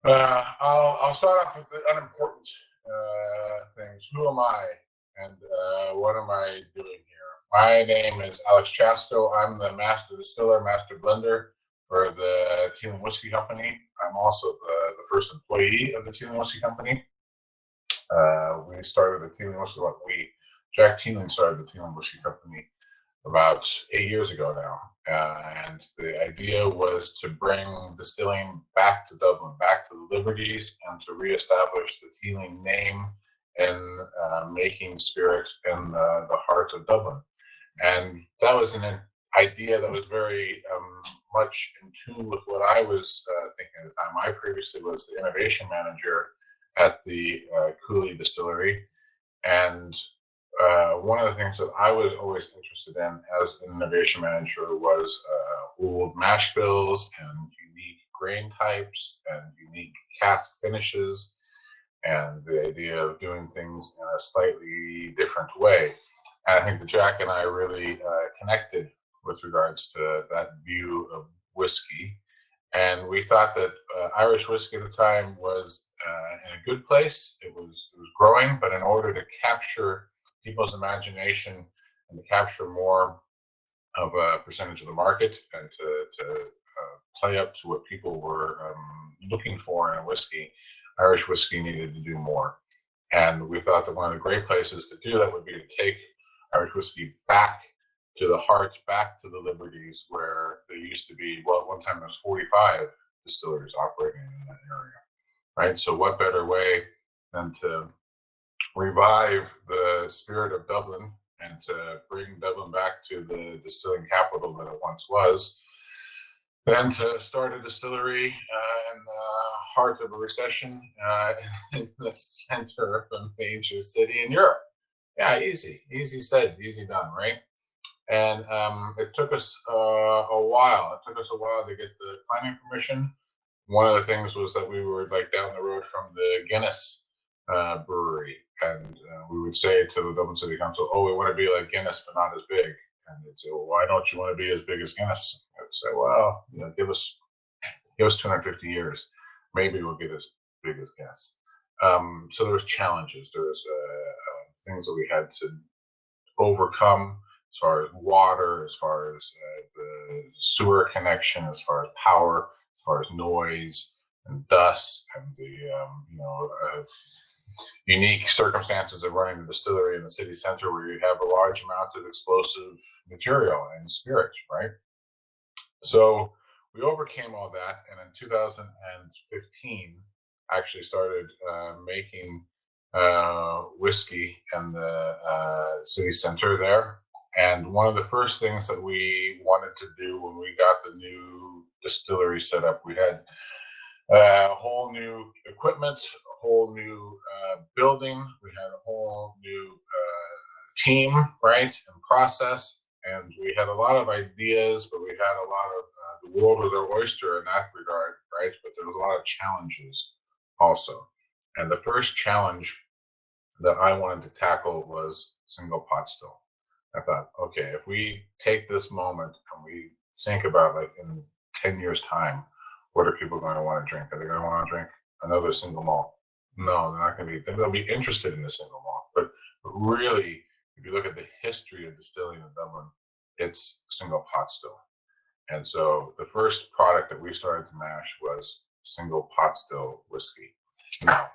I'll start off with the unimportant things. Who am I, and what am I doing here? My name is Alex Chasko. I'm the master distiller, master blender for the Teeling Whiskey Company. I'm also the first employee of the Teeling Whiskey Company. We started the Teeling Whiskey. Jack Teeling started the Teeling Whiskey Company about 8 years ago now. And the idea was to bring distilling back to Dublin, back to the Liberties, and to reestablish the Teeling name in making spirit in the heart of Dublin. And that was an idea that was very much in tune with what I was thinking at the time. I previously was the innovation manager at the Cooley Distillery, and one of the things that I was always interested in as an innovation manager was old mash bills and unique grain types and unique cask finishes, and the idea of doing things in a slightly different way. And I think that Jack and I really connected with regards to that view of whiskey. And we thought that Irish whiskey at the time was in a good place. It was growing, but in order to capture people's imagination and to capture more of a percentage of the market and to play up to what people were looking for in a whiskey, Irish whiskey needed to do more. And we thought that one of the great places to do that would be to take Irish whiskey back to the heart, back to the Liberties, where there used to be, well, at one time there was 45 distilleries operating in that area, right? So what better way than to revive the spirit of Dublin and to bring Dublin back to the distilling capital that it once was, than to start a distillery in the heart of a recession in the center of a major city in Europe. Yeah, easy said, easy done, right? And it took us a while. It took us a while to get the planning permission. One of the things was that we were like down the road from the Guinness brewery, and we would say to the Dublin City Council, "Oh, we want to be like Guinness, but not as big." And they'd say, "Well, why don't you want to be as big as Guinness?" I'd say, "Well, give us 250 years, maybe we'll get as big as Guinness." So there was challenges. There was things that we had to overcome as far as water, as far as the sewer connection, as far as power, as far as noise and dust, and the unique circumstances of running the distillery in the city center, where you have a large amount of explosive material and spirit, right? So we overcame all that, and in 2015, actually started making whiskey in the city center there. And one of the first things that we wanted to do when we got the new distillery set up, we had whole new equipment, a whole new building, we had a whole new team, right, and process. And we had a lot of ideas, but we had a lot of the world was our oyster in that regard, right? But there was a lot of challenges also. And the first challenge that I wanted to tackle was single pot still. I thought, okay, if we take this moment and we think about, like, in 10 years' time, what are people going to want to drink? Are they going to want to drink another single malt? No, they're not going to be. They'll be interested in the single malt, but really, if you look at the history of distilling in Dublin, it's single pot still. And so the first product that we started to mash was single pot still whiskey. Now,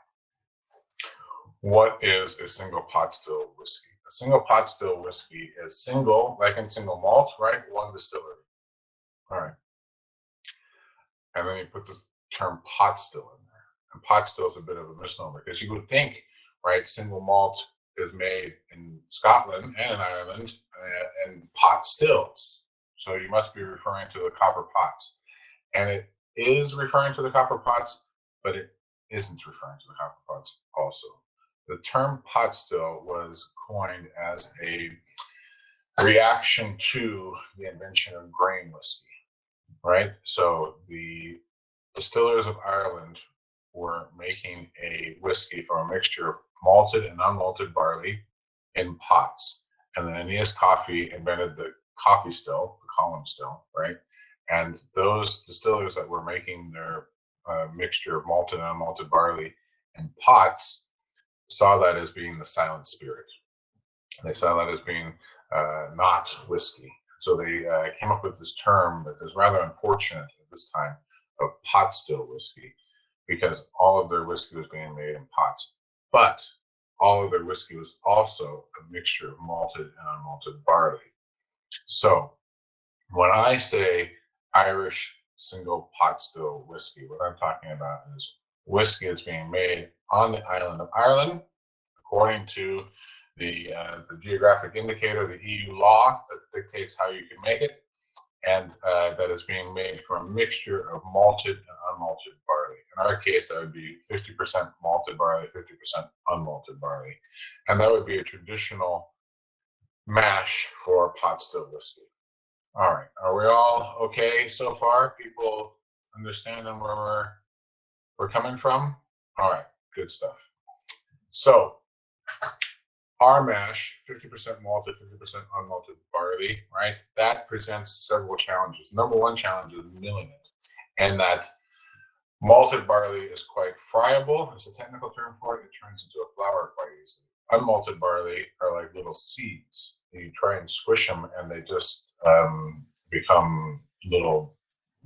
what is a single pot still whiskey? A single pot still whiskey is single, like in single malt, right? One distillery. All right. And then you put the term pot still in there. And pot still is a bit of a misnomer, because you would think, right, single malt is made in Scotland and in Ireland and pot stills. So you must be referring to the copper pots. And it is referring to the copper pots, but it isn't referring to the copper pots also. The term pot still was coined as a reaction to the invention of grain whiskey, right? So the distillers of Ireland were making a whiskey from a mixture of malted and unmalted barley in pots. And then Aeneas Coffey invented the coffee still, the column still, right? And those distillers that were making their mixture of malted and unmalted barley in pots saw that as being the silent spirit. They saw that as being not whiskey. So they came up with this term that is rather unfortunate at this time of pot still whiskey, because all of their whiskey was being made in pots. But all of their whiskey was also a mixture of malted and unmalted barley. So when I say Irish single pot still whiskey, what I'm talking about is whiskey that's being made on the island of Ireland, according to the geographic indicator, the EU law that dictates how you can make it, and that is being made from a mixture of malted and unmalted barley. In our case, that would be 50% malted barley, 50% unmalted barley. And that would be a traditional mash for pot still whiskey. All right, are we all okay so far? People understanding where we're coming from? All right, good stuff. So our mash, 50% malted, 50% unmalted barley, right? That presents several challenges. Number one challenge is milling it, and that malted barley is quite friable. There's a technical term for it. It turns into a flour quite easily. Unmalted barley are like little seeds. You try and squish them, and they just become little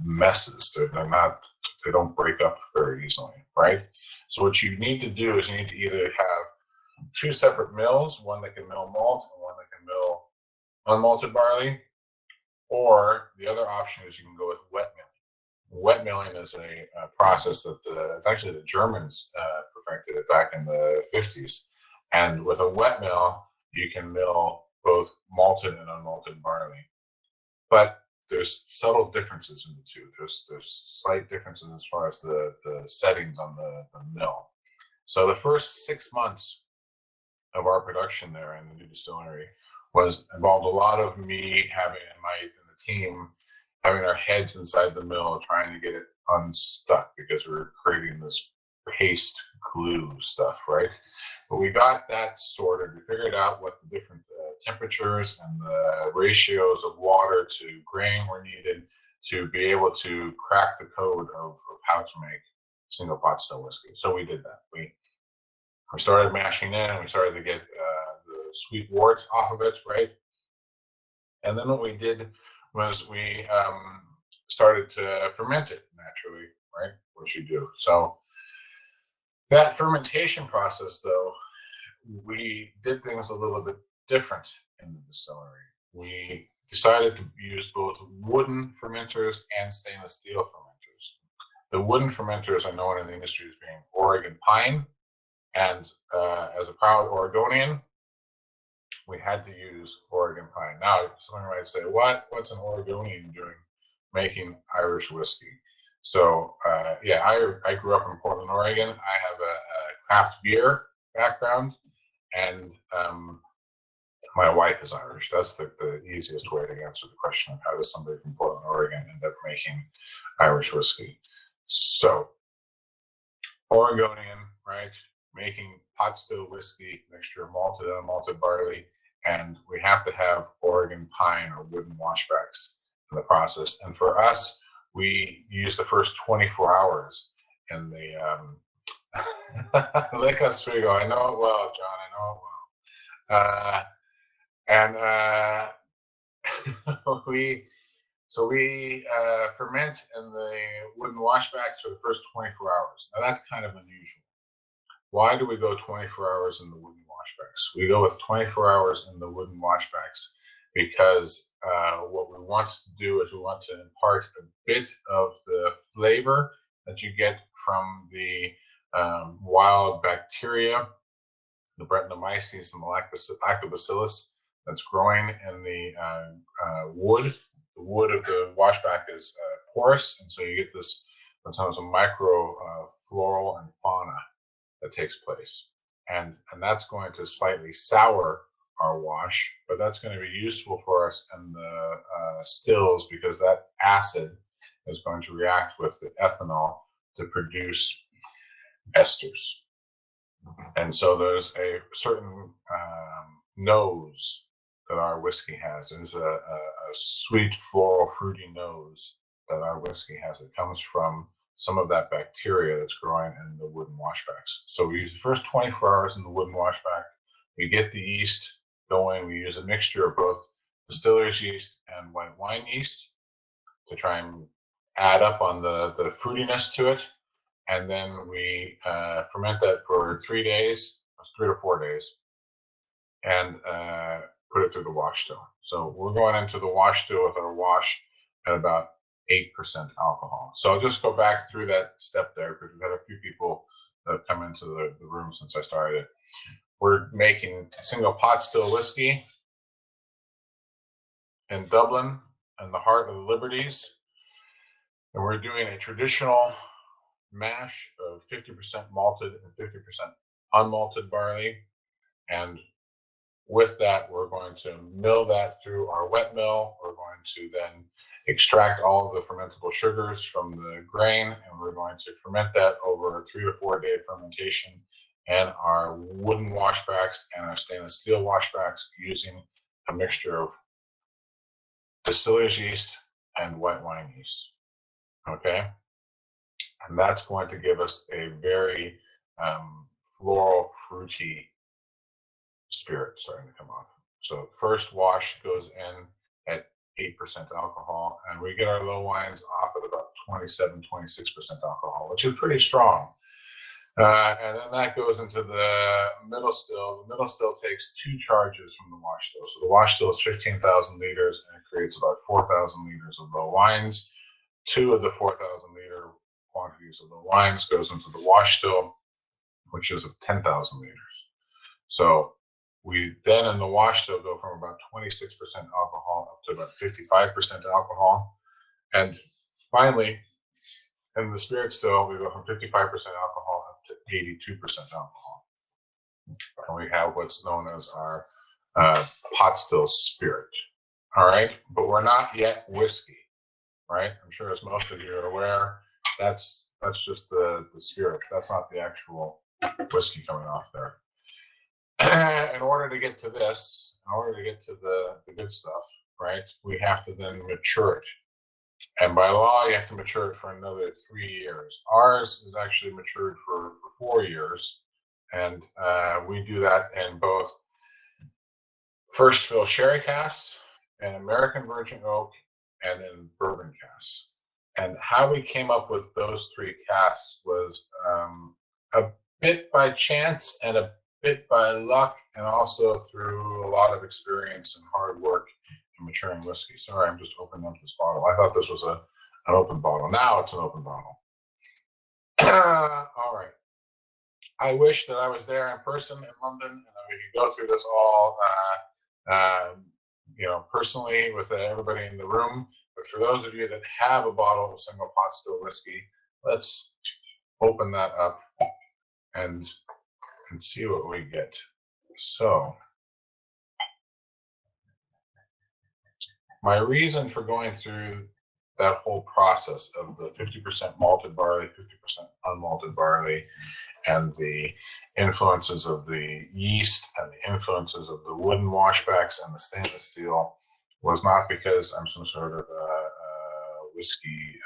messes. They don't break up very easily, right? So what you need to do is you need to either have two separate mills, one that can mill malt and one that can mill unmalted barley, or the other option is you can go with wet milling. Wet milling is a process that it's actually the Germans perfected it back in the 50s. And with a wet mill, you can mill both malted and unmalted barley. But there's subtle differences in the two. There's slight differences as far as the settings on the mill. So the first 6 months of our production there in the new distillery involved a lot of me having and the team having our heads inside the mill trying to get it unstuck, because we were creating this paste glue stuff, right? But we got that sorted. We figured out what the different temperatures and the ratios of water to grain were needed to be able to crack the code of how to make single pot still whiskey. So we did that. We started mashing in, and we started to get the sweet wort off of it, right? And then what we did was we started to ferment it naturally, right? Which you do. So that fermentation process, though, we did things a little bit different in the distillery. We decided to use both wooden fermenters and stainless steel fermenters. The wooden fermenters are known in the industry as being Oregon pine, and as a proud Oregonian, we had to use Oregon pine. Now, someone might say, what's an Oregonian doing making Irish whiskey? So, yeah, I grew up in Portland, Oregon. I have a craft beer background, and my wife is Irish. That's the easiest way to answer the question of how does somebody from Portland, Oregon end up making Irish whiskey. So, Oregonian, right, making pot still whiskey, mixture of malted and unmalted barley, and we have to have Oregon pine or wooden washbacks in the process. And for us, we use the first 24 hours in the Lick Oswego. I know it well, John. I know it well. We ferment in the wooden washbacks for the first 24 hours. Now that's kind of unusual. Why do we go 24 hours in the wooden washbacks? We go with 24 hours in the wooden washbacks because what we want to do is we want to impart a bit of the flavor that you get from the wild bacteria, the Brettanomyces and the lactobacillus that's growing in the wood. The wood of the washback is porous, and so you get this sometimes a micro floral and fauna that takes place. And that's going to slightly sour our wash, but that's going to be useful for us in the stills, because that acid is going to react with the ethanol to produce esters. And so there's a certain nose that our whiskey has. There's a sweet, floral, fruity nose that our whiskey has. It comes from some of that bacteria that's growing in the wooden washbacks. So we use the first 24 hours in the wooden washback. We get the yeast going. We use a mixture of both distiller's yeast and white wine yeast to try and add up on the fruitiness to it. And then we ferment that for 3 days, 3 to 4 days, and put it through the wash still. So we're going into the wash still with our wash at about 8% alcohol. So I'll just go back through that step there because we've had a few people that have come into the room since I started. We're making single pot still whiskey in Dublin, in the heart of the Liberties. And we're doing a traditional mash of 50% malted and 50% unmalted barley. And with that, we're going to mill that through our wet mill. We're going to then extract all of the fermentable sugars from the grain, and we're going to ferment that over a 3 to 4 day fermentation in our wooden washbacks and our stainless steel washbacks using a mixture of distiller's yeast and white wine yeast. Okay, and that's going to give us a very floral, fruity spirit starting to come off. So first wash goes in at 8% alcohol, and we get our low wines off at about 27, 26% alcohol, which is pretty strong. And then that goes into the middle still. The middle still takes 2 charges from the wash still. So the wash still is 15,000 liters, and it creates about 4,000 liters of low wines. 2 of the 4,000 liter quantities of low wines goes into the wash still, which is 10,000 liters. So we then in the wash still go from about 26% alcohol up to about 55% alcohol. And finally, in the spirit still, we go from 55% alcohol up to 82% alcohol. And we have what's known as our pot still spirit. All right, but we're not yet whiskey, right? I'm sure as most of you are aware, that's just the spirit. That's not the actual whiskey coming off there. In order to get to this, in order to get to the good stuff, right, we have to then mature it. And by law, you have to mature it for another 3 years. Ours is actually matured for 4 years. And we do that in both first fill sherry casks and American virgin oak and in bourbon casks. And how we came up with those 3 casks was a bit by chance and a bit by luck, and also through a lot of experience and hard work in maturing whiskey. Sorry, I'm just opening up this bottle. I thought this was an open bottle. Now it's an open bottle. All right. I wish that I was there in person in London and that we could go through this all, personally with everybody in the room. But for those of you that have a bottle of single pot still whiskey, let's open that up and see what we get. So my reason for going through that whole process of the 50% malted barley, 50% unmalted barley, and the influences of the yeast and the influences of the wooden washbacks and the stainless steel was not because I'm some sort of whiskey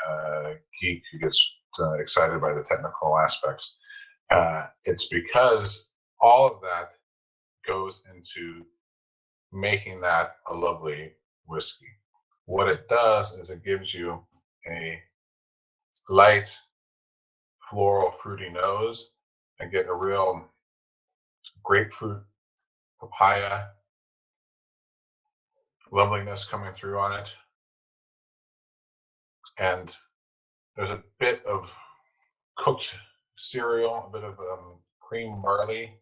geek who gets excited by the technical aspects. It's because all of that goes into making that a lovely whiskey. What it does is it gives you a light, floral, fruity nose and get a real grapefruit, papaya loveliness coming through on it. And there's a bit of cooked cereal, a bit of cream barley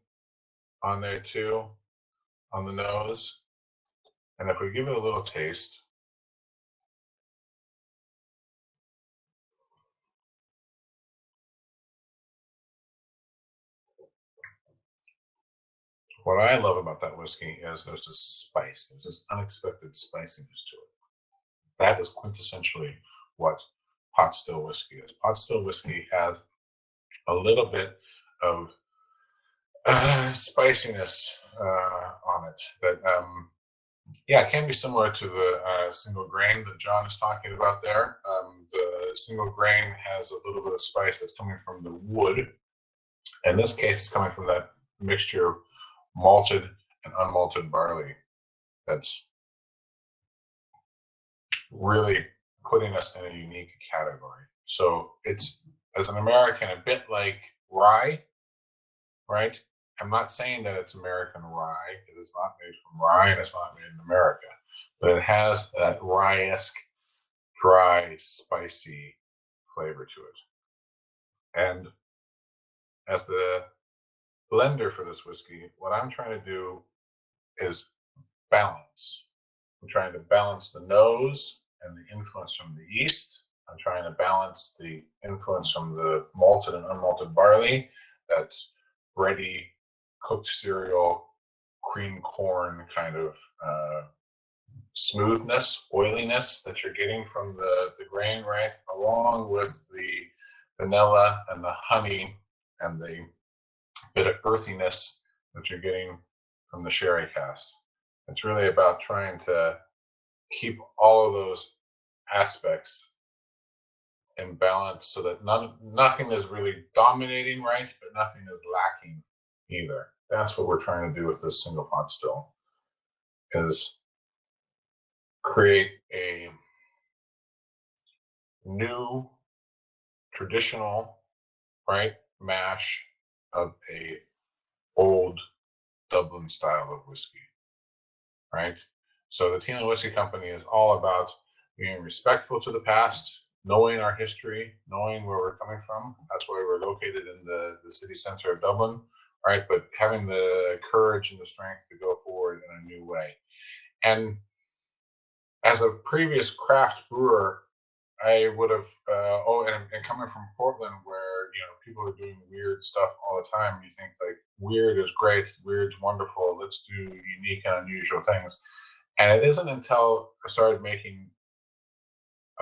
on there too, on the nose. And if we give it a little taste, what I love about that whiskey is there's this spice, there's this unexpected spiciness to it. That is quintessentially what pot still whiskey is. Pot still whiskey has a little bit of spiciness on it that Yeah, it can be similar to the single grain that John is talking about there. The single grain has a little bit of spice that's coming from the wood. In this case, it's coming from that mixture of malted and unmalted barley that's really putting us in a unique category. So it's, as an American, a bit like rye, right? I'm not saying that it's American rye, because it's not made from rye and it's not made in America, but it has that rye-esque, dry, spicy flavor to it. And as the blender for this whiskey, what I'm trying to do is balance. I'm trying to balance the nose and the influence from the yeast. I'm trying to balance the influence from the malted and unmalted barley, that bready, cooked cereal, cream corn kind of smoothness, oiliness that you're getting from the grain, right? Along with the vanilla and the honey and the bit of earthiness that you're getting from the sherry cask. It's really about trying to keep all of those aspects in balance so that nothing is really dominating, right? But nothing is lacking either. That's what we're trying to do with this single pot still, is create a new traditional, right, mash of a old Dublin style of whiskey, right? So the Teeling Whiskey Company is all about being respectful to the past, knowing our history, knowing where we're coming from. That's why we're located in the city center of Dublin, right? But having the courage and the strength to go forward in a new way. And as a previous craft brewer, I would have, and coming from Portland, where people are doing weird stuff all the time, you think like weird is great, weird's wonderful. Let's do unique and unusual things. And it isn't until I started making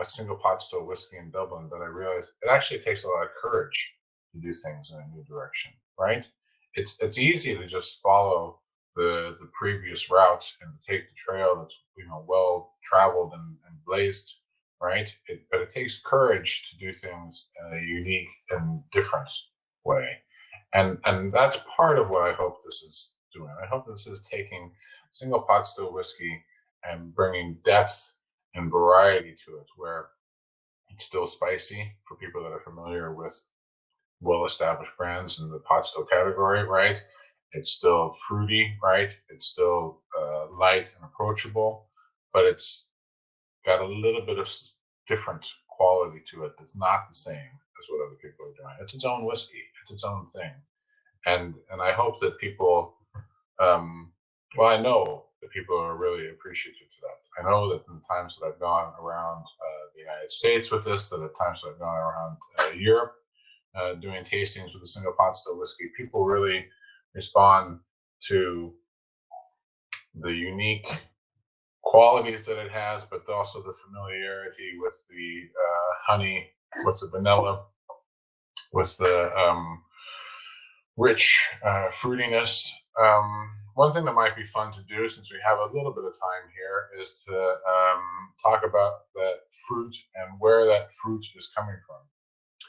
a single pot still whiskey in Dublin that I realized it actually takes a lot of courage to do things in a new direction, right? It's easy to just follow the previous route and take the trail that's well traveled and blazed, right? But it takes courage to do things in a unique and different way, and that's part of what I hope this is doing. I hope this is taking single pot still whiskey and bringing depth and variety to it, where it's still spicy for people that are familiar with well-established brands in the pot still category, right? It's still fruity, right? It's still light and approachable, but it's got a little bit of different quality to it that's not the same as what other people are doing. It's its own whiskey. It's its own thing, and I hope that people well, I know that people are really appreciative to that. I know that in the times that I've gone around the United States with this, that at times that I've gone around Europe doing tastings with a single pot still whiskey, people really respond to the unique qualities that it has, but also the familiarity with the honey, with the vanilla, with the rich fruitiness. One thing that might be fun to do, since we have a little bit of time here, is to talk about that fruit and where that fruit is coming from.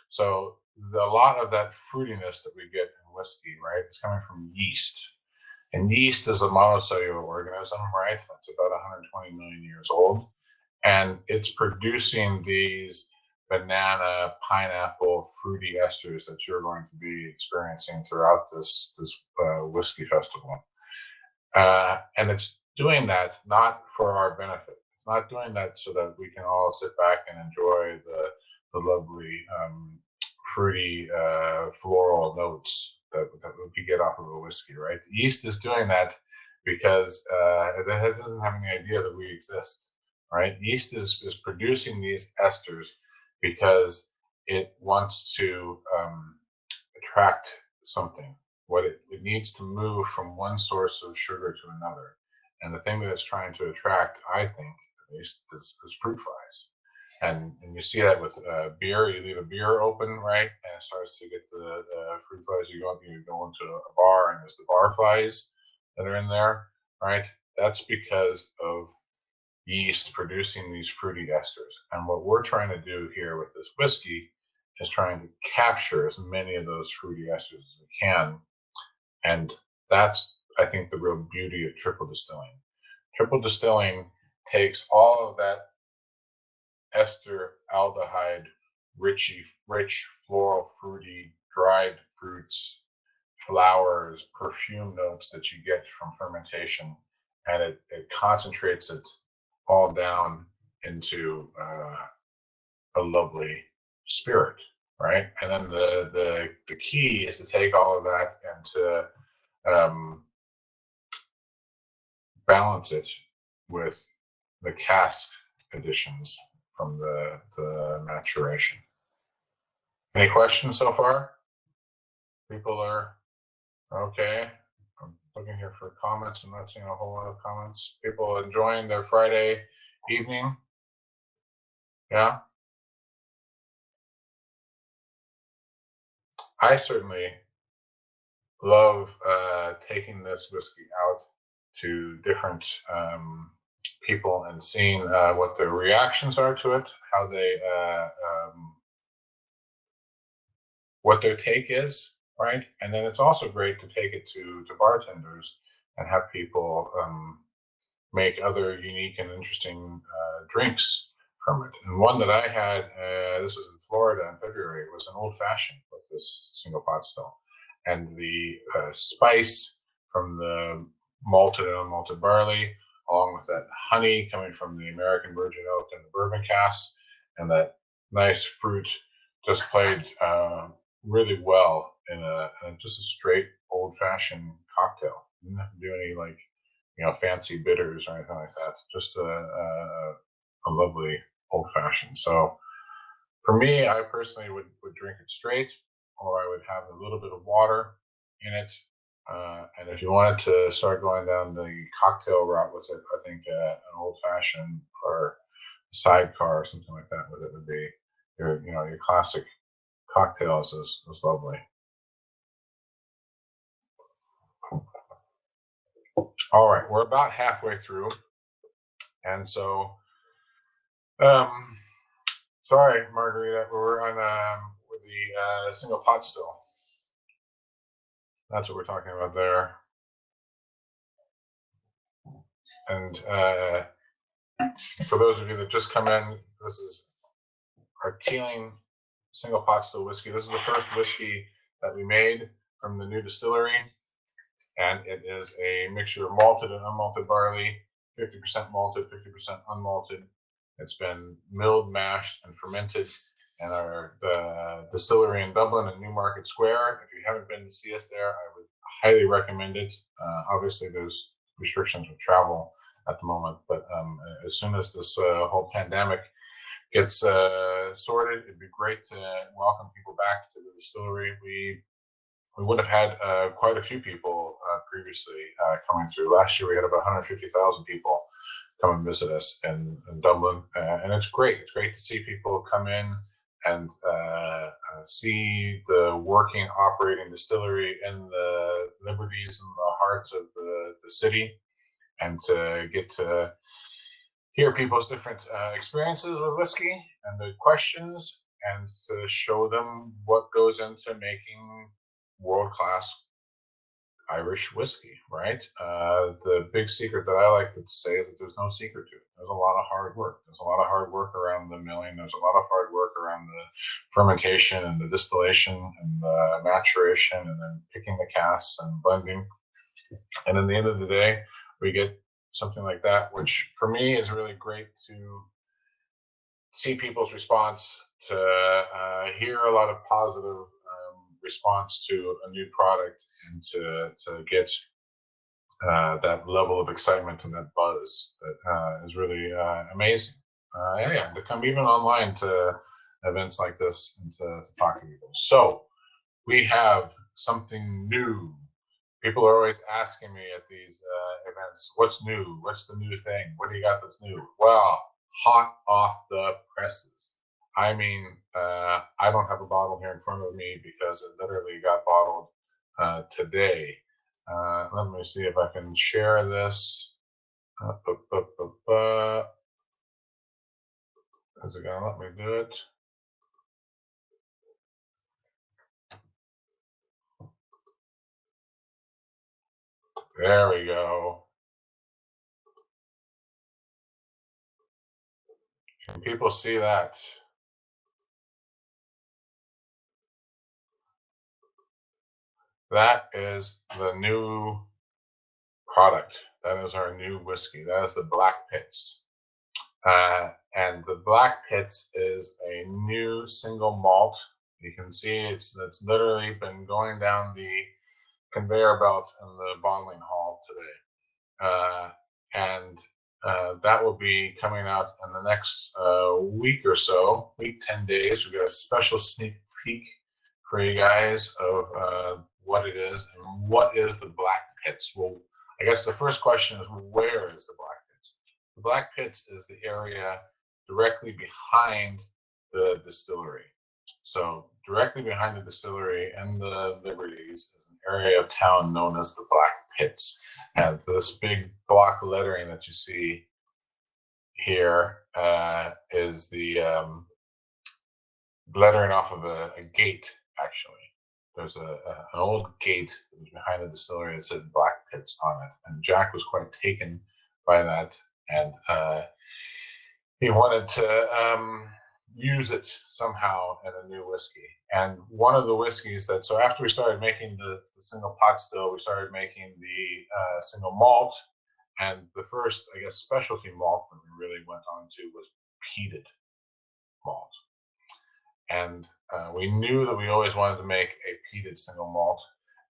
So a lot of that fruitiness that we get in whiskey, right, is coming from yeast. And yeast is a monocellular organism, right? That's about 120 million years old. And it's producing these banana, pineapple, fruity esters that you're going to be experiencing throughout this whiskey festival. And it's doing that not for our benefit. It's not doing that so that we can all sit back and enjoy the lovely fruity floral notes that we get off of a whiskey, right? The yeast is doing that because it doesn't have any idea that we exist, right? Yeast is producing these esters because it wants to attract something. What it needs to move from one source of sugar to another. And the thing that it's trying to attract, I think, at least, is fruit flies. And you see that with beer. You leave a beer open, right, and it starts to get the fruit flies. You go into a bar, and there's the bar flies that are in there. right? That's because of yeast producing these fruity esters. And what we're trying to do here with this whiskey is trying to capture as many of those fruity esters as we can. And that's, I think, the real beauty of triple distilling. Triple distilling takes all of that ester aldehyde, rich floral, fruity, dried fruits, flowers, perfume notes that you get from fermentation, and it concentrates it all down into a lovely spirit, right? And then the key is to take all of that and to balance it with the cask additions from the maturation. Any questions so far? People are okay. I'm looking here for comments. I'm not seeing a whole lot of comments. People enjoying their Friday evening. Yeah. I certainly love taking this whiskey out to different people and seeing what their reactions are to it, how they what their take is, right? And then it's also great to take it to bartenders and have people make other unique and interesting drinks from it. And one that I had, this was in Florida in February, was an old fashioned with this single pot still. And the spice from the malted and unmalted barley, along with that honey coming from the American virgin oak and the bourbon cask, and that nice fruit just played really well in just a straight old fashioned cocktail. You didn't have to do any like fancy bitters or anything like that. Just a lovely old fashioned. So for me, I personally would drink it straight, or I would have a little bit of water in it. And if you wanted to start going down the cocktail route with it, I think an old fashioned or a sidecar or something like that with it would be your classic cocktails is lovely. All right, we're about halfway through, and so sorry, Margarita, we're on with the single pot still. That's what we're talking about there. And for those of you that just come in, this is our Keeling single pot still whiskey. This is the first whiskey that we made from the new distillery, and it is a mixture of malted and unmalted barley, 50% malted, 50% unmalted. It's been milled, mashed, and fermented in the distillery in Dublin at Newmarket Square. If you haven't been to see us there, I would highly recommend it. Obviously, there's restrictions with travel at the moment, but as soon as this whole pandemic gets sorted, it'd be great to welcome people back to the distillery. We would have had quite a few people previously coming through. Last year, we had about 150,000 people come and visit us in Dublin, and it's great. It's great to see people come in and see the working, operating distillery in the liberties and the hearts of the city, and to get to hear people's different experiences with whiskey and the questions, and to show them what goes into making world-class Irish whiskey, right? The big secret that I like to say is that there's no secret to it. There's a lot of hard work. There's a lot of hard work around the milling. There's a lot of hard work around the fermentation and the distillation and the maturation, and then picking the casks and blending. And in the end of the day, we get something like that, which for me is really great to see people's response, to hear a lot of positive response to a new product, and to get that level of excitement and that buzz that is really amazing. Yeah, to come even online to events like this and to talk to people. So we have something new. People are always asking me at these events, what's new? What's the new thing? What do you got that's new? Well, hot off the presses. I mean, I don't have a bottle here in front of me because it literally got bottled today. Let me see if I can share this. Is it gonna let me do it? There we go. Can people see that? That is the new product. That is our new whiskey. That is the Black Pits. And the Black Pits is a new single malt. You can see it's literally been going down the conveyor belt in the bottling hall today. And that will be coming out in the next week or so, 10 days. We've got a special sneak peek for you guys of what it is and what is the Black Pits. Well, I guess the first question is, where is the Black Pits? The Black Pits is the area directly behind the distillery. So directly behind the distillery and the Liberties is an area of town known as the Black Pits. And this big block lettering that you see here is the lettering off of a gate, actually. There's an old gate behind the distillery that said Black Pits on it. And Jack was quite taken by that. And he wanted to use it somehow in a new whiskey. And one of the whiskeys that, so after we started making the single pot still, we started making the single malt. And the first, I guess, specialty malt that we really went on to was peated malt. And we knew that we always wanted to make a peated single malt.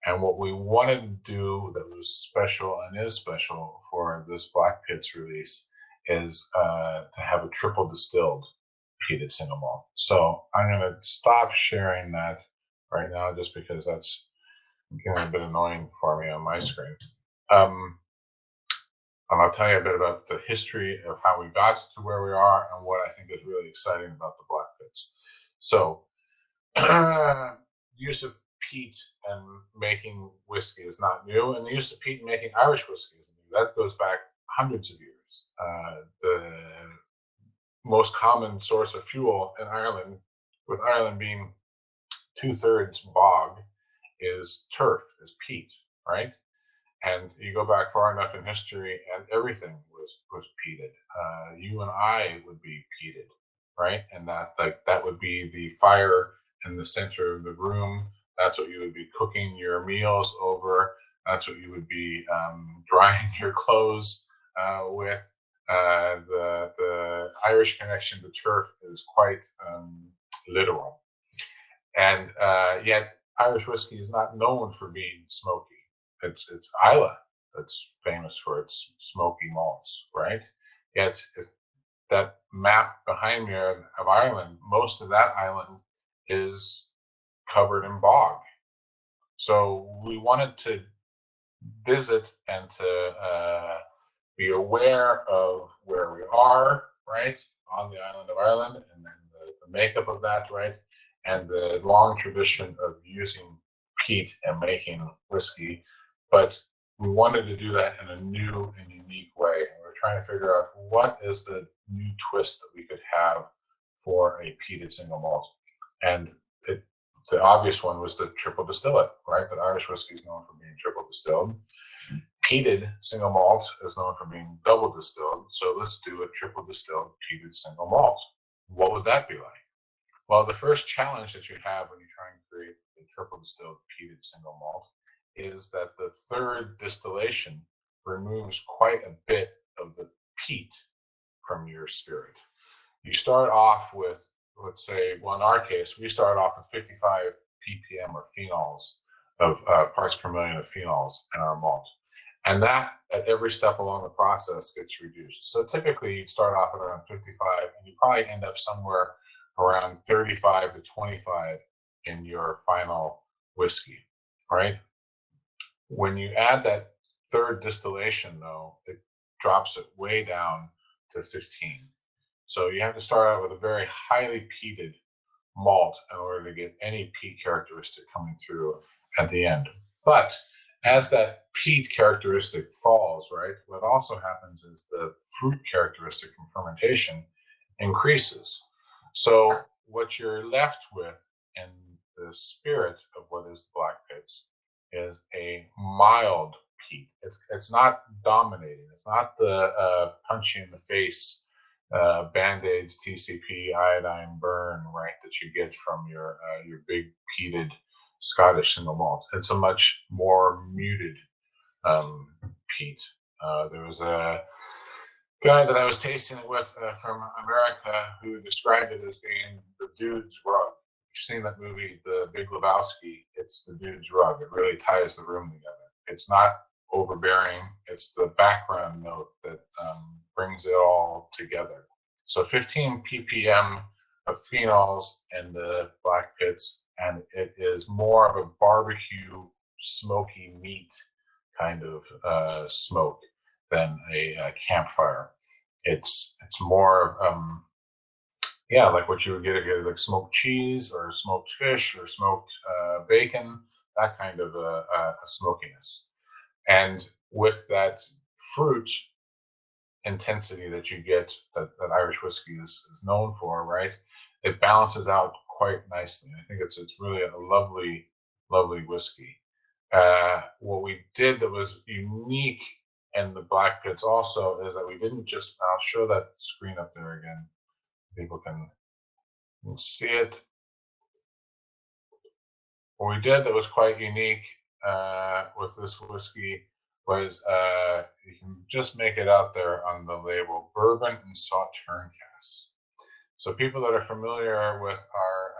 And what we wanted to do that was special and is special for this Black Pits release is to have a triple distilled peated single malt. So I'm going to stop sharing that right now just because that's getting a bit annoying for me on my screen. And I'll tell you a bit about the history of how we got to where we are and what I think is really exciting about the Black Pits. So use of peat and making whiskey is not new, and the use of peat in making Irish whiskey is new. That goes back hundreds of years. The most common source of fuel in Ireland, with Ireland being 2/3 bog, is turf, is peat, right? And you go back far enough in history, and everything was peated. You and I would be peated, right? And that would be the fire in the center of the room. That's what you would be cooking your meals over. That's what you would be drying your clothes with. The Irish connection to turf is quite literal, and yet Irish whiskey is not known for being smoky. It's Islay that's famous for its smoky malts, right? Yet that map behind me of Ireland, most of that island is covered in bog. So we wanted to visit and to be aware of where we are, right, on the island of Ireland, and then the makeup of that, right, and the long tradition of using peat and making whiskey. But we wanted to do that in a new and unique way. And we were trying to figure out what is the new twist that we could have for a peated single malt. And the obvious one was the triple distillate, right? That Irish whiskey is known for being triple distilled. Peated single malt is known for being double distilled. So let's do a triple distilled peated single malt. What would that be like? Well, the first challenge that you have when you try and create a triple distilled peated single malt is that the third distillation removes quite a bit of the peat from your spirit. You start off with, let's say, well, in our case, we start off with 55 ppm or phenols of parts per million of phenols in our malt. And that at every step along the process gets reduced. So typically you'd start off at around 55 and you probably end up somewhere around 35 to 25 in your final whiskey, right? When you add that third distillation, though, it drops it way down to 15. So you have to start out with a very highly peated malt in order to get any peat characteristic coming through at the end. But as that peat characteristic falls, right, what also happens is the fruit characteristic from fermentation increases. So what you're left with in the spirit of what is the black pits is a mild peat. It's not dominating. It's not the punchy in the face band-aids, TCP, iodine burn, right, that you get from your big peated Scottish single malt. It's a much more muted um, peat. There was a guy that I was tasting it with from America who described it as being the dude's rug. You've seen that movie, The Big Lebowski. It's the dude's rug. It really ties the room together. It's not overbearing. It's the background note that brings it all together. So 15 ppm of phenols in the black pits, and it is more of a barbecue, smoky meat kind of smoke than a campfire. It's more yeah, like what you would get like smoked cheese or smoked fish or smoked bacon, that kind of a smokiness. And with that fruit intensity that you get that Irish whiskey is known for, right? It balances out quite nicely. I think it's really a lovely whiskey. What we did that was unique in the black pits also is that we didn't just, I'll show that screen up there again. People can see it. What we did that was quite unique with this whiskey was you can just make it out there on the label, bourbon and sauterne casks. So people that are familiar with our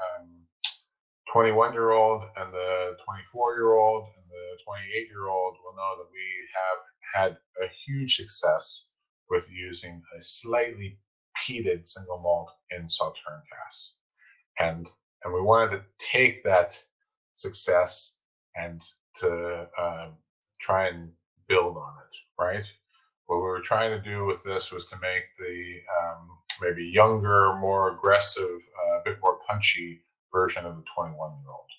21-year-old and the 24-year-old and the 28-year-old will know that we have had a huge success with using a slightly peated single malt in sauterne casks. And we wanted to take that success and to try and build on it, right? What we were trying to do with this was to make the maybe younger, more aggressive, a bit more punchy version of the 21-year-old.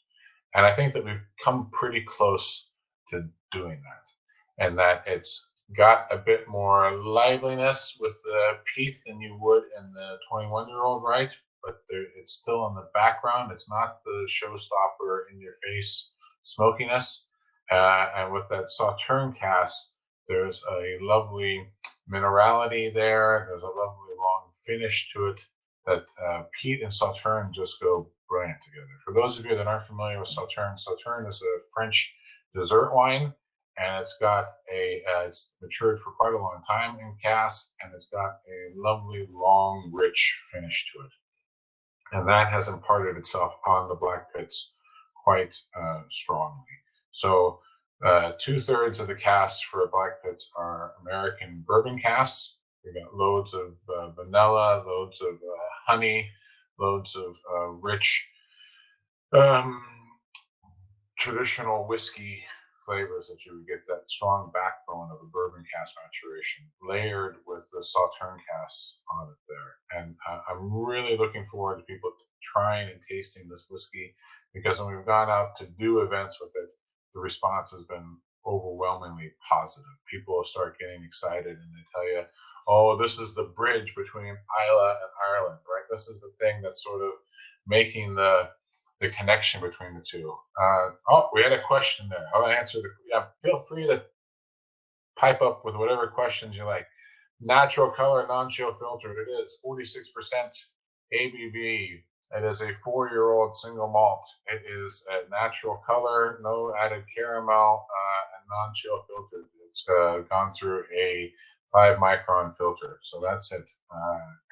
And I think that we've come pretty close to doing that, and that it's got a bit more liveliness with the peat than you would in the 21-year-old, right? But it's still in the background. It's not the showstopper in your face smokiness. And with that sauterne cask, there's a lovely minerality there. There's a lovely long finish to it that peat and sauterne just go brilliant together. For those of you that aren't familiar with sauterne, sauterne is a French dessert wine, and it's got it's matured for quite a long time in cask, and it's got a lovely, long, rich finish to it. And that has imparted itself on the black pits quite strongly. So 2/3 of the casks for black pits are American bourbon casks. We got loads of vanilla, loads of honey, loads of rich traditional whiskey flavors that you would get, that strong backbone of a bourbon cask maturation layered with the sauterne casks on it there. And I'm really looking forward to people trying and tasting this whiskey, because when we've gone out to do events with it, the response has been overwhelmingly positive. People start getting excited and they tell you, oh, this is the bridge between Islay and Ireland, right? This is the thing that's sort of making the connection between the two. Oh, we had a question there. I'll answer the. Yeah, feel free to pipe up with whatever questions you like. Natural color, non-chill filtered. It is 46% ABV. It is a 4-year-old single malt. It is a natural color, no added caramel, and non-chill filtered. It's gone through a 5-micron filter. So that's it.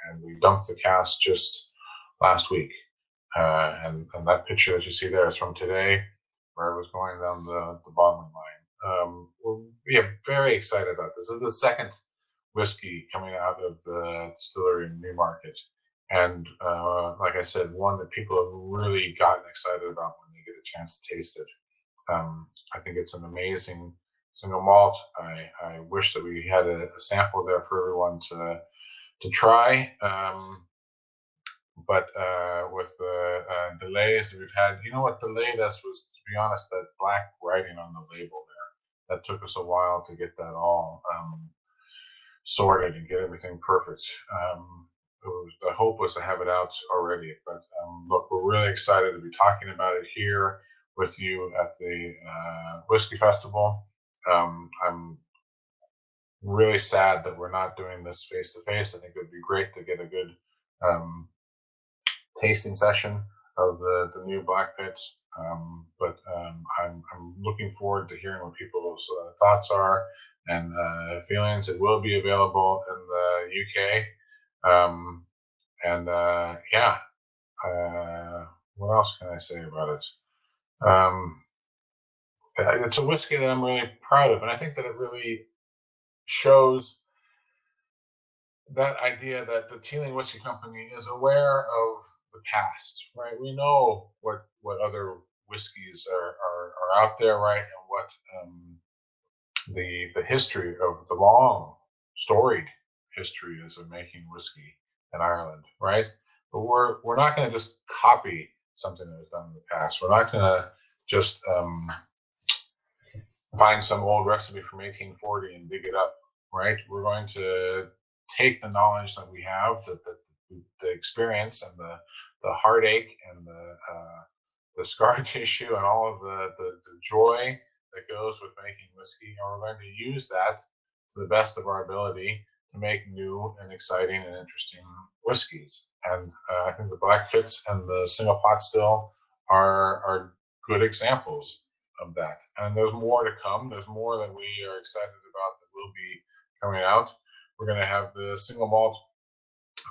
And we dumped the cask just last week. And that picture that you see there is from today, where I was going down the bottling line. We're very excited about this. This is the second whiskey coming out of the distillery in Newmarket. And like I said, one that people have really gotten excited about when they get a chance to taste it. I think it's an amazing single malt. I wish that we had a sample there for everyone to try. But with the delays that we've had, you know what delayed us was, to be honest, that black writing on the label there. that took us a while to get that all sorted and get everything perfect. The hope was to have it out already, but look, we're really excited to be talking about it here with you at the Whiskey Festival. I'm really sad that we're not doing this face to face. I think it would be great to get a good tasting session of the new Black Pits. But I'm looking forward to hearing what people's thoughts are and feelings. It will be available in the UK. Yeah, what else can I say about it? It's a whiskey that I'm really proud of, and I think that it really shows that idea that the Teeling Whiskey Company is aware of the past, right? We know what other whiskeys are out there, right, and what the history of the long storied history is of making whiskey in Ireland, right? But we're not going to just copy something that was done in the past. We're not going to just find some old recipe from 1840 and dig it up, right? We're going to take the knowledge that we have, the experience and the heartache and the scar tissue and all of the joy that goes with making whiskey, and we're going to use that to the best of our ability to make new and exciting and interesting whiskeys. And I think the Black Pits and the single pot still are good examples of that. And there's more to come. There's more that we are excited about that will be coming out. We're going to have the single malt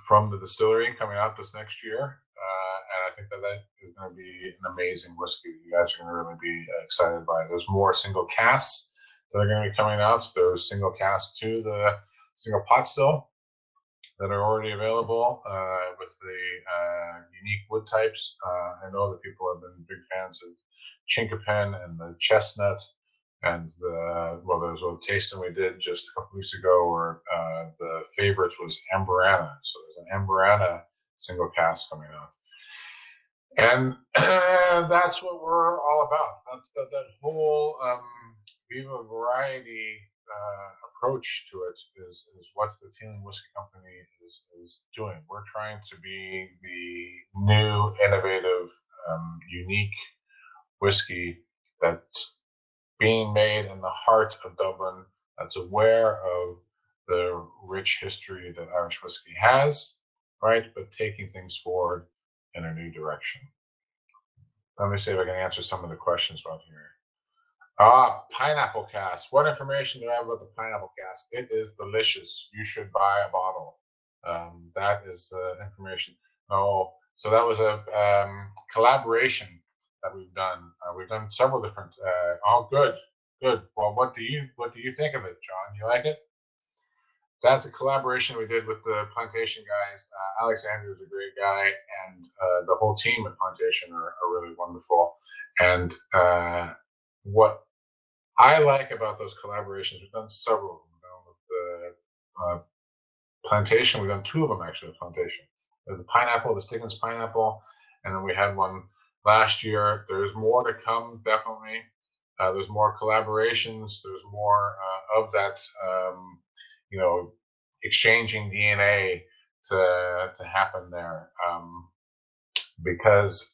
from the distillery coming out this next year. And I think that is going to be an amazing whiskey. You guys are going to really be excited by it. There's more single casks that are going to be coming out. There's single casks to the single pot still that are already available with the unique wood types. I know that people have been big fans of Chinquapin and the chestnut, and there's a tasting we did just a couple weeks ago where the favorite was Amberana. So there's an Amberana single cask coming out, and that's what we're all about. That's that whole Viva Variety approach to it is what the Teeling Whiskey Company is doing. We're trying to be the new, innovative, unique whiskey that's being made in the heart of Dublin, that's aware of the rich history that Irish whiskey has, right? But taking things forward in a new direction. Let me see if I can answer some of the questions about here. Pineapple cask. What information do I have about the pineapple cask? It is delicious. You should buy a bottle. That is information. Oh, so that was a collaboration that we've done. We've done several different. Good. Well, what do you think of it, John? You like it? That's a collaboration we did with the Plantation guys. Alexander is a great guy, and the whole team at Plantation are really wonderful. And what I like about those collaborations, we've done several of them. With the Plantation, we've done two of them actually. With Plantation, the pineapple, the Stiggins pineapple, and then we had one last year. There's more to come, definitely. There's more collaborations. There's more of that, exchanging DNA to happen there, because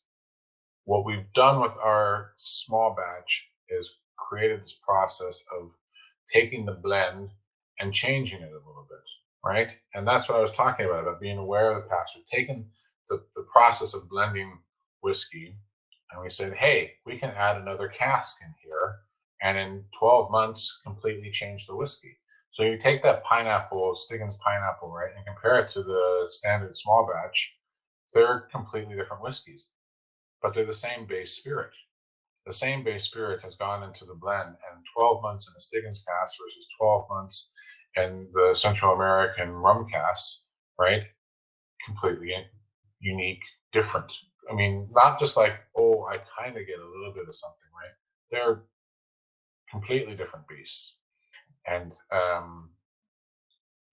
what we've done with our small batch is created this process of taking the blend and changing it a little bit, right? And that's what I was talking about being aware of the past. We've taken the process of blending whiskey, and we said, hey, we can add another cask in here, and in 12 months, completely change the whiskey. So you take that pineapple, Stiggins pineapple, right, and compare it to the standard small batch, they're completely different whiskeys, but they're the same base spirit. The same base spirit has gone into the blend, and 12 months in a Stiggins cask versus 12 months in the Central American rum casks, right? Completely unique, different. I mean, not just like, oh, I kind of get a little bit of something, right? They're completely different beasts. And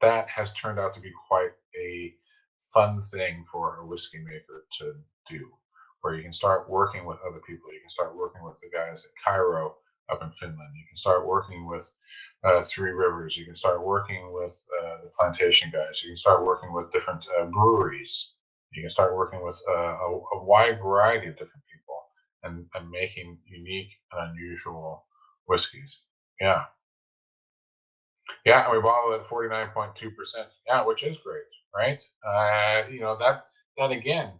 that has turned out to be quite a fun thing for a whiskey maker to do, where you can start working with other people. You can start working with the guys at Cairo up in Finland. You can start working with Three Rivers. You can start working with the plantation guys. You can start working with different breweries. You can start working with a wide variety of different people and making unique and unusual whiskeys. Yeah. Yeah, and we bottled at 49.2%. Yeah, which is great, right? That again,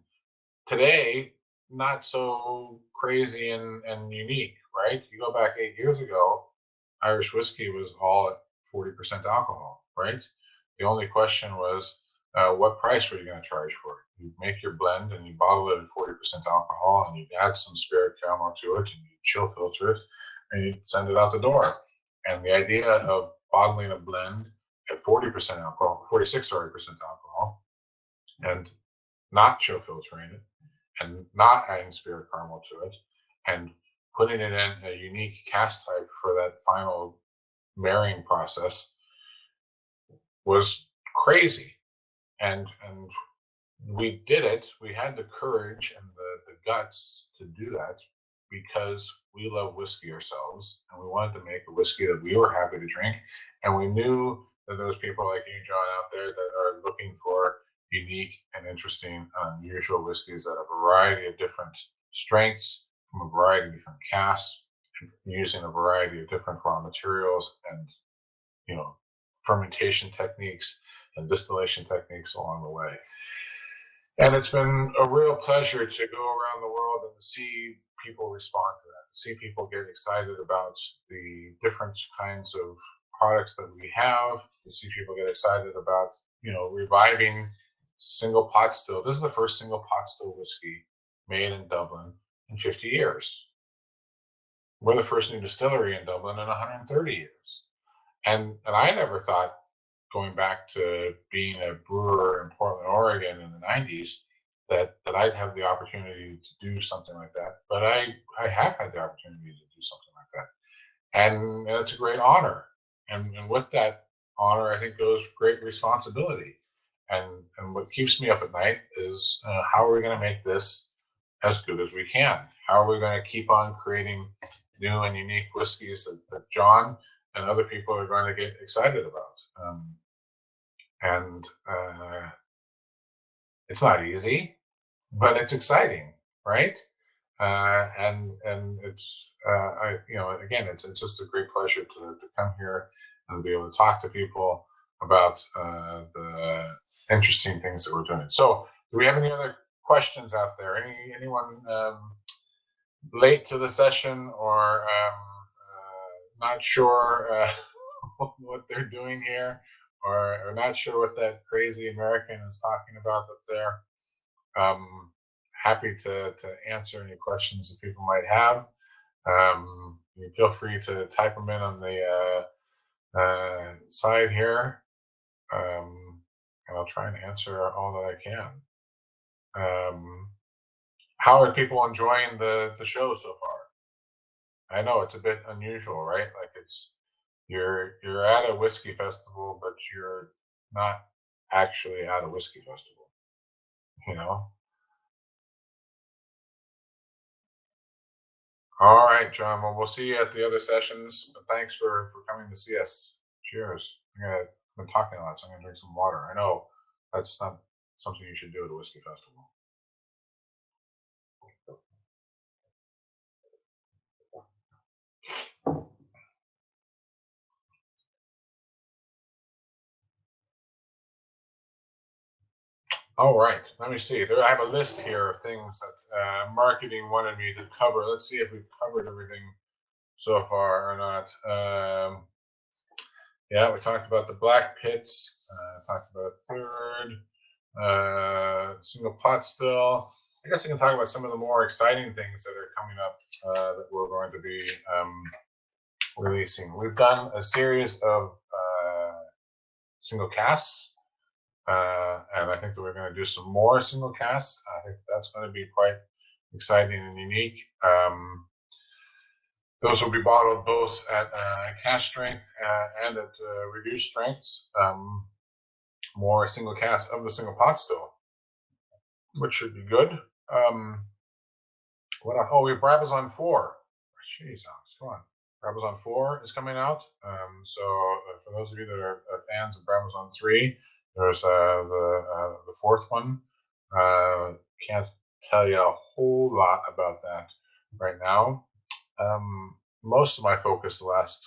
today, not so crazy and unique, right? You go back 8 years ago, Irish whiskey was all at 40% alcohol, right? The only question was, what price were you going to charge for it? You make your blend and you bottle it at 40% alcohol, and you add some spirit caramel to it, and you chill filter it, and you send it out the door. And the idea of bottling a blend at 40% alcohol, 46, sorry, percent alcohol, and not chill filtering it, and not adding spirit caramel to it, and putting it in a unique cask type for that final marrying process was crazy. And we did it. We had the courage and the guts to do that because we love whiskey ourselves, and we wanted to make a whiskey that we were happy to drink. And we knew that there was people like you, John, out there that are looking for unique and interesting, unusual whiskeys at a variety of different strengths, from a variety of different casks, using a variety of different raw materials, and fermentation techniques and distillation techniques along the way. And it's been a real pleasure to go around the world and to see people respond to that, to see people get excited about the different kinds of products that we have, to see people get excited about, reviving single pot still. This is the first single pot still whiskey made in Dublin in 50 years. We're the first new distillery in Dublin in 130 years. And I never thought, going back to being a brewer in Portland, Oregon in the 90s, that I'd have the opportunity to do something like that. But I have had the opportunity to do something like that. And it's a great honor. And with that honor, I think, goes great responsibility. And what keeps me up at night is, how are we going to make this as good as we can? How are we going to keep on creating new and unique whiskeys that John and other people are going to get excited about? And it's not easy, but it's exciting, right? And it's again, it's just a great pleasure to come here and be able to talk to people about the interesting things that we're doing. So, do we have any other questions out there? Anyone late to the session, or not sure what they're doing here, or not sure what that crazy American is talking about up there? Happy to answer any questions that people might have. You feel free to type them in on the side here, and I'll try and answer all that I can. How are people enjoying the show so far? I know it's a bit unusual, right? Like, you're at a whiskey festival, but you're not actually at a whiskey festival, you know? All right, John. Well, we'll see you at the other sessions. But thanks for coming to see us. Cheers. I've been talking a lot, so I'm gonna drink some water. I know that's not something you should do at a whiskey festival. All right. Let me see. I have a list here of things that marketing wanted me to cover. Let's see if we've covered everything so far or not. Yeah, we talked about the black pits. Talked about third. Single pot still. I guess I can talk about some of the more exciting things that are coming up that we're going to be releasing. We've done a series of single casts, and I think that we're going to do some more single casts. I think that's going to be quite exciting and unique. Those will be bottled both at cask strength and at reduced strengths. More single casts of the single pot still, which should be good. What? Oh, we have Brabazon 4. Jeez, Alex, come on. Brabazon 4 is coming out. So for those of you that are fans of Brabazon 3, there's the fourth one. Can't tell you a whole lot about that right now. Most of my focus the last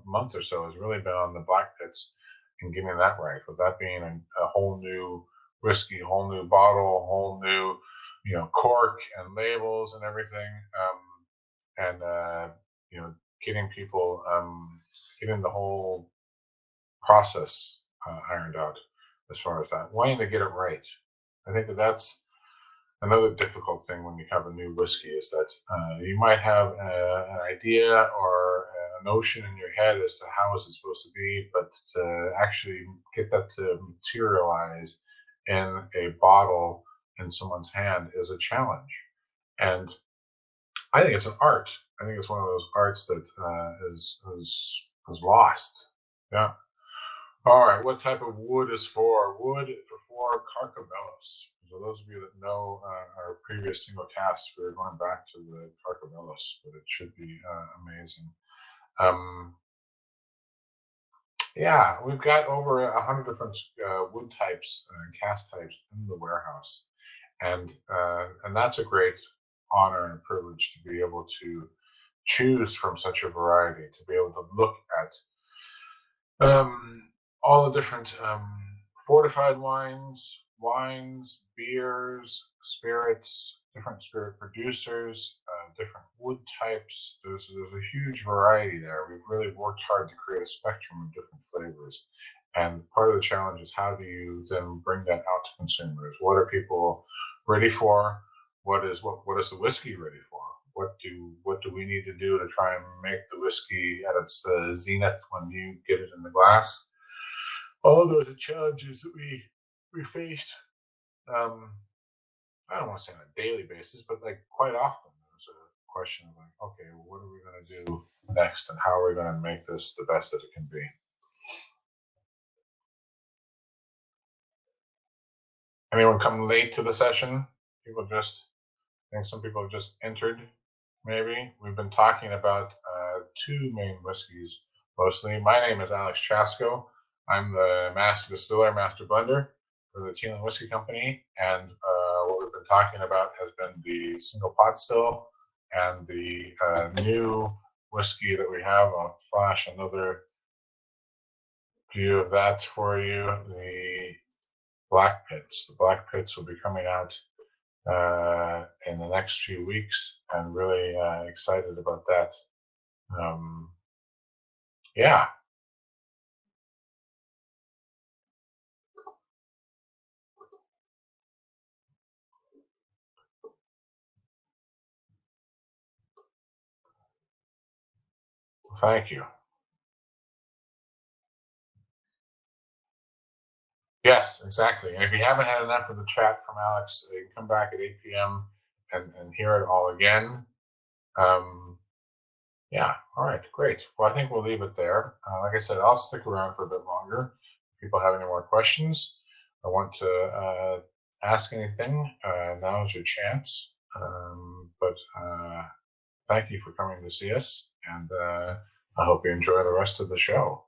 month or so has really been on the black pits and getting that right, with that being a whole new whiskey, whole new bottle, whole new, cork and labels and everything. And getting people, getting the whole process ironed out as far as that, wanting to get it right. I think that's another difficult thing when you have a new whiskey, is that you might have an idea or a notion in your head as to how is it supposed to be, but to actually get that to materialize in a bottle in someone's hand is a challenge. And I think it's an art. I think it's one of those arts that is lost. Yeah. All right. What type of wood is for? Wood for Carcavelos. So those of you that know our previous single casts, we're going back to the Carcavelos, but it should be amazing. Yeah, we've got over 100 different wood types and cast types in the warehouse, and that's a great honor and privilege to be able to choose from such a variety, to be able to look at all the different fortified wines, beers, spirits, different spirit producers, different wood types. There's a huge variety there. We've really worked hard to create a spectrum of different flavors. And part of the challenge is, how do you then bring that out to consumers? What are people ready for? What is the whiskey ready for? What do we need to do to try and make the whiskey at its zenith when you get it in the glass? All those are challenges that we face. I don't want to say on a daily basis, but like quite often there's a question of like, okay, well, what are we going to do next, and how are we going to make this the best that it can be? Anyone come late to the session? I think some people have just entered. Maybe we've been talking about two main whiskeys mostly. My name is Alex Chasko. I'm the master distiller, master blender for the Teeling Whiskey Company, and what we've been talking about has been the single pot still and the new whiskey that we have. I'll flash another view of that for you. The Black Pits. The Black Pits will be coming out in the next few weeks, and really excited about that. Yeah. Thank you. Yes, exactly. And if you haven't had enough of the chat from Alex, you can come back at 8 p.m. and hear it all again. Yeah. All right. Great. Well, I think we'll leave it there. Like I said, I'll stick around for a bit longer. If people have any more questions, I want to ask anything, now is your chance. But thank you for coming to see us, and I hope you enjoy the rest of the show.